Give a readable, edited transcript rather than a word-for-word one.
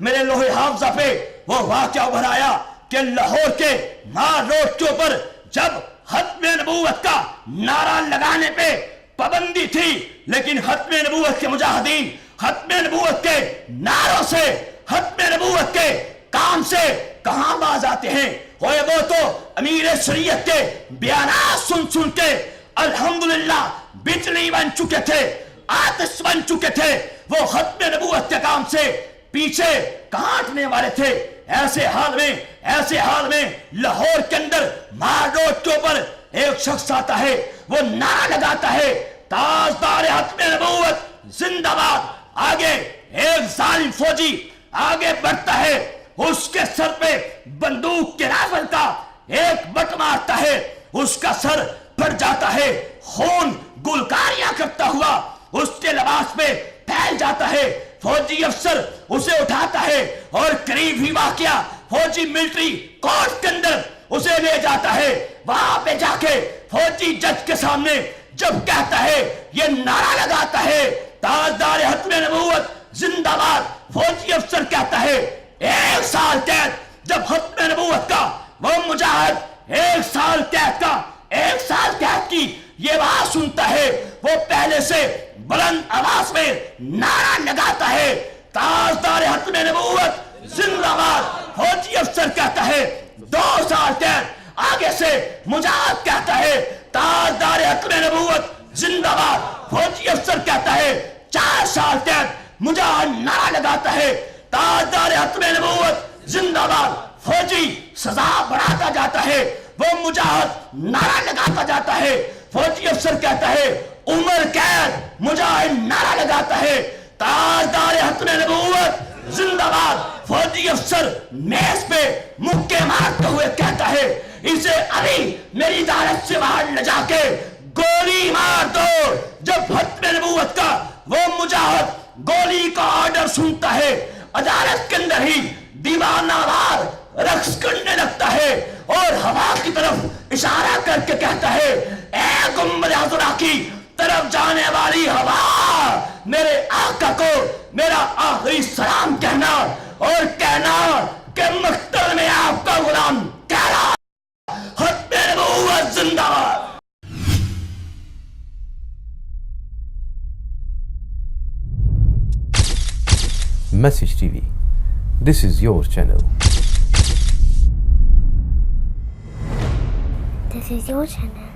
میرے لوہے حافظہ پہ وہ واقعہ ابھر آیا کہ لاہور کے مار روڈ کے اوپر جب ختم نبوت کا نعرہ لگانے پہ پابندی تھی، لیکن ختم نبوت کے مجاہدین ختم نبوت کے نعروں سے، ختم نبوت کے کام سے کہاں باز آتے ہیں؟ وہ تو امیر شریعت کے بیانات سن کے الحمدللہ بجلی بن چکے تھے، آتش بن چکے تھے، وہ ختم نبوت کے کام سے پیچھے کہاں ہٹنے والے تھے؟ ایسے حال میں لاہور کے اندر مار روڈ کے اوپر ایک شخص آتا ہے، وہ نعرہ لگاتا ہے تاجدار ختم نبوت زندہ باد۔ آگے ایک ظالم فوجی آگے بڑھتا ہے، اس کے سر پہ بندوق کے رائفل کا ایک بٹ مارتا ہے، اس کا سر پھٹ جاتا ہے، خون گلکاریاں کرتا ہوا اس کے لباس پہ پھیل جاتا ہے۔ فوجی افسر اسے اٹھاتا ہے اور قریب ہی واقعہ فوجی ملٹری کورٹ کے اندر اسے لے جاتا ہے۔ وہاں پہ جا کے فوجی جج کے سامنے جب کہتا ہے، یہ نعرہ لگاتا ہے تاجدار ختم نبوت زندہ باد، فوجی افسر کہتا ہے 1 سال قید۔ جب ختم نبوت کا وہ مجاہد 1 سال قید کا 1 سال قید کی یہ بات سنتا ہے، وہ پہلے سے بلند آواز میں نعرہ لگاتا ہے تاجدار ختم نبوت زندہ باد۔ فوجی افسر کہتا ہے 2 سال قید۔ آگے سے مجاہد کہتا ہے تاجدار ختم نبوت زندہ باد۔ فوجی افسر کہتا ہے 4 سال قید۔ مجاہد نعرہ لگاتا ہے تاجدار ختم نبوت زندہ باد۔ فوجی سزا بڑھاتا جاتا ہے، وہ مجاہد نعرہ لگاتا جاتا ہے۔ فوجی افسر کہتا ہے عمر قید۔ مجاہد نعرہ لگاتا ہے تاجدار ختم نبوت زندہ باد۔ فوجی افسر میز پہ مکے مارتے ہوئے کہتا ہے اسے ابھی میری عدالت سے باہر لے جا کے گولی مار دو۔ جب ختم نبوت کا وہ مجاہد گولی کا آرڈر سنتا ہے، عدالت کے اندر ہی دیوانہ وار رقص کرنے لگتا ہے اور ہوا کی طرف اشارہ کر کے کہتا ہے اے گنبد عذرا کی طرف جانے والی ہوا، میرے آقا کو میرا آخری سلام کہنا اور کہنا کہ مقتل میں آپ کا غلام کہنا ختم نبوت زندہ باد۔ Message TV. This is your channel. This is your channel.